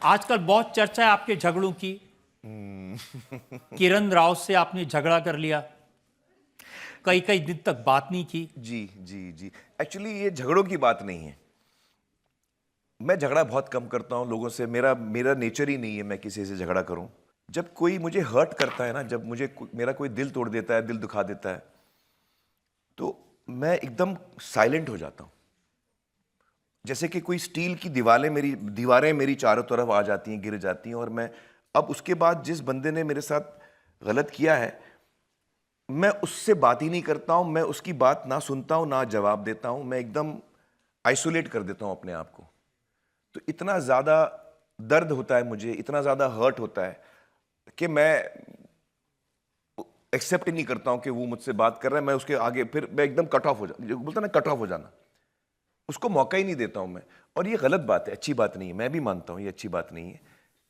आजकल बहुत चर्चा है आपके झगड़ों की। किरण राव से आपने झगड़ा कर लिया, कई कई दिन तक बात नहीं की। जी जी जी। एक्चुअली ये झगड़ों की बात नहीं है। मैं झगड़ा बहुत कम करता हूँ लोगों से। मेरा मेरा नेचर ही नहीं है मैं किसी से झगड़ा करूँ। जब कोई मुझे हर्ट करता है ना, जब मेरा कोई दिल तोड़ देता है, दिल दुखा देता है, तो मैं एकदम साइलेंट हो जाता हूँ। जैसे कि कोई स्टील की दीवारें मेरी चारों तरफ आ जाती हैं, गिर जाती हैं। और मैं अब उसके बाद जिस बंदे ने मेरे साथ गलत किया है, मैं उससे बात ही नहीं करता हूं। मैं उसकी बात ना सुनता हूं, ना जवाब देता हूं। मैं एकदम आइसोलेट कर देता हूं अपने आप को। तो इतना ज़्यादा दर्द होता है मुझे, इतना ज़्यादा हर्ट होता है कि मैं एक्सेप्ट ही नहीं करता हूं कि वो मुझसे बात कर रहा है। मैं उसके आगे फिर मैं एकदम कट ऑफ हो जा, बोलता ना कट ऑफ हो जाना, उसको मौका ही नहीं देता हूं मैं। और ये गलत बात है, अच्छी बात नहीं है। मैं भी मानता हूं ये अच्छी बात नहीं है।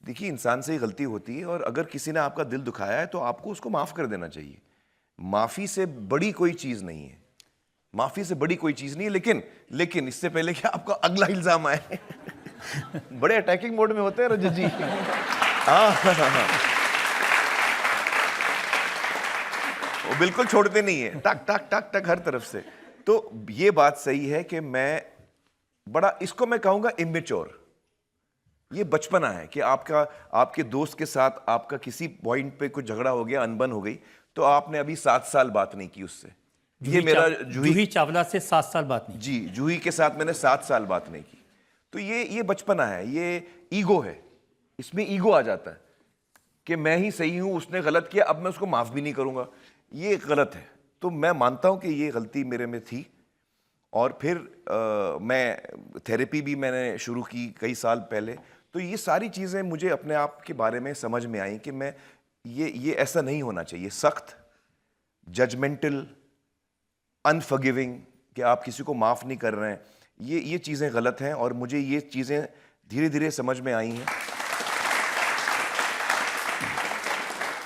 देखिए, इंसान से ही गलती होती है, और अगर किसी ने आपका दिल दुखाया है तो आपको उसको माफ़ कर देना चाहिए। माफ़ी से बड़ी कोई चीज़ नहीं है। माफ़ी से बड़ी कोई चीज़ नहीं है। लेकिन इससे पहले कि आपका अगला इल्ज़ाम आए बड़े अटैकिंग मोड में होते हैं रजत जी। हाँ, वो बिल्कुल छोड़ते नहीं है, टक टक टक टक हर तरफ से। तो ये बात सही है कि मैं बड़ा, इसको मैं कहूंगा इमेच्योर। ये बचपना है कि आपके दोस्त के साथ आपका किसी पॉइंट पे कुछ झगड़ा हो गया, अनबन हो गई, तो आपने अभी 7 साल बात नहीं की उससे। ये मेरा जूही चावला से 7 साल बात नहीं। जी, जूही के साथ मैंने 7 साल बात नहीं की। तो ये बचपना है, ये ईगो है। इसमें ईगो आ जाता है कि मैं ही सही हूं, उसने गलत किया, अब मैं उसको माफ भी नहीं करूंगा। ये गलत है। तो मैं मानता हूं कि ये गलती मेरे में थी। और फिर मैं थेरेपी भी मैंने शुरू की कई साल पहले। तो ये सारी चीज़ें मुझे अपने आप के बारे में समझ में आई कि मैं ये ऐसा नहीं होना चाहिए। सख्त, जजमेंटल, अनफॉरगिविंग, कि आप किसी को माफ़ नहीं कर रहे हैं, ये चीज़ें गलत हैं। और मुझे ये चीज़ें धीरे धीरे समझ में आई हैं।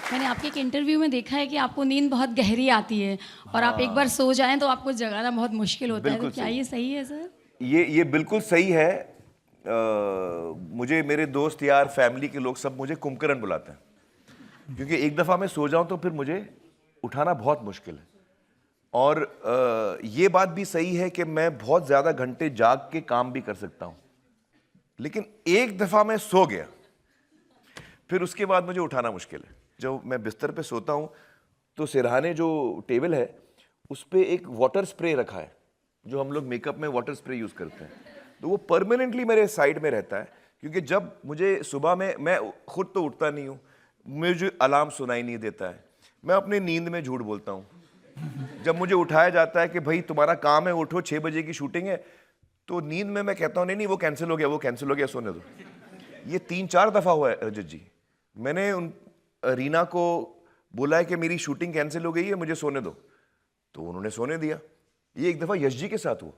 मैंने आपके एक इंटरव्यू में देखा है कि आपको नींद बहुत गहरी आती है और आप एक बार सो जाएं तो आपको जगाना बहुत मुश्किल होता है। तो क्या ये सही है सर? ये बिल्कुल सही है। मुझे मेरे दोस्त यार, फैमिली के लोग सब मुझे कुंभकर्ण बुलाते हैं, क्योंकि एक दफ़ा मैं सो जाऊं तो फिर मुझे उठाना बहुत मुश्किल है। और ये बात भी सही है कि मैं बहुत ज़्यादा घंटे जाग के काम भी कर सकता हूं, लेकिन एक दफ़ा मैं सो गया, फिर उसके बाद मुझे उठाना मुश्किल है। जब मैं बिस्तर पे सोता हूँ तो सिरहाने जो टेबल है उस पर एक वाटर स्प्रे रखा है, जो हम लोग मेकअप में वाटर स्प्रे यूज़ करते हैं। तो वो परमानेंटली मेरे साइड में रहता है, क्योंकि जब मुझे सुबह में, मैं खुद तो उठता नहीं हूँ, मुझे अलार्म सुनाई नहीं देता है। मैं अपनी नींद में झूठ बोलता हूँ। जब मुझे उठाया जाता है कि भाई तुम्हारा काम है, उठो, 6 बजे की शूटिंग है, तो नींद में मैं कहता हूँ नहीं नहीं, वो कैंसिल हो गया, वो कैंसिल हो गया, सोने दो। ये 3-4 दफ़ा हुआ है रजत जी। मैंने रीना को बोला है कि मेरी शूटिंग कैंसिल हो गई है, मुझे सोने दो, तो उन्होंने सोने दिया। ये एक दफ़ा यश जी के साथ हुआ।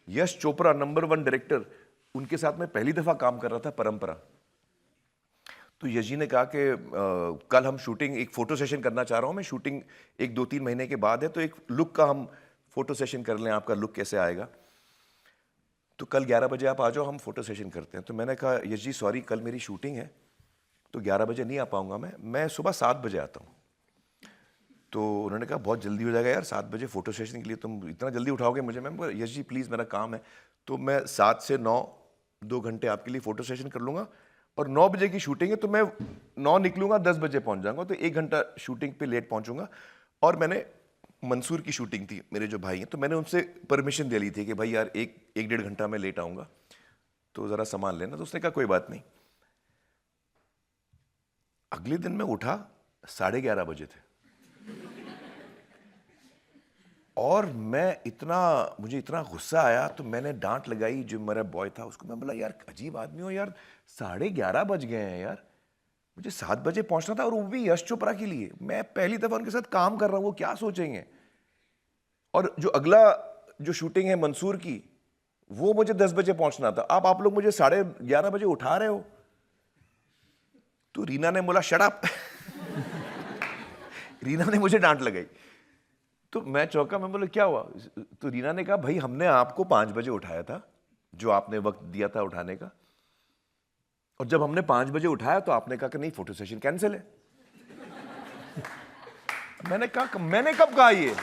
यश चोपड़ा, नंबर 1 डायरेक्टर, उनके साथ मैं पहली दफ़ा काम कर रहा था, परंपरा। तो यश जी ने कहा कि कल हम शूटिंग, एक फ़ोटो सेशन करना चाह रहा हूँ मैं, शूटिंग एक 2-3 महीने के बाद है, तो एक लुक का हम फ़ोटो सेशन कर लें, आपका लुक कैसे आएगा। तो कल 11 बजे आप आ जाओ, हम फ़ोटो सेशन करते हैं। तो मैंने कहा यश जी सॉरी, कल मेरी शूटिंग है तो 11 बजे नहीं आ पाऊंगा मैं सुबह 7 बजे आता हूँ। तो उन्होंने कहा बहुत जल्दी हो जाएगा यार, 7 बजे फ़ोटो सेशन के लिए तुम इतना जल्दी उठाओगे मुझे? मैं बोला यश जी प्लीज़, मेरा काम है। तो मैं 7 से 9 2 घंटे आपके लिए फ़ोटो सेशन कर लूँगा, और 9 बजे की शूटिंग है तो मैं 9 निकलूँगा, 10 बजे पहुँच जाऊँगा, तो 1 घंटा शूटिंग पे लेट पहुँचूँगा। और मैंने मंसूर की शूटिंग थी, मेरे जो भाई हैं, तो मैंने उनसे परमिशन ले ली थी कि भाई यार 1-1.5 घंटा मैं लेट आऊँगा, तो ज़रा सामान लेना। तो उसने कहा कोई बात नहीं। अगले दिन मैं उठा 11:30 बजे थे, और मुझे इतना गुस्सा आया, तो मैंने डांट लगाई जो मेरा बॉय था उसको। मैं बोला यार अजीब आदमी हो यार, 11:30 बज गए हैं यार, मुझे 7 बजे पहुंचना था, और वो भी यश चोपड़ा के लिए। मैं पहली दफा उनके साथ काम कर रहा हूं, वो क्या सोचेंगे। और जो अगला जो शूटिंग है मंसूर की, वो मुझे 10 बजे पहुंचना था। आप लोग मुझे 11:30 बजे उठा रहे हो। तो रीना ने बोला शट अप रीना ने मुझे डांट लगाई। तो मैं चौंका, मैं बोला क्या हुआ? तो रीना ने कहा भाई हमने आपको 5 बजे उठाया था, जो आपने वक्त दिया था उठाने का, और जब हमने 5 बजे उठाया तो आपने कहा कि नहीं, फोटो सेशन कैंसिल है। मैंने कब कहा ये?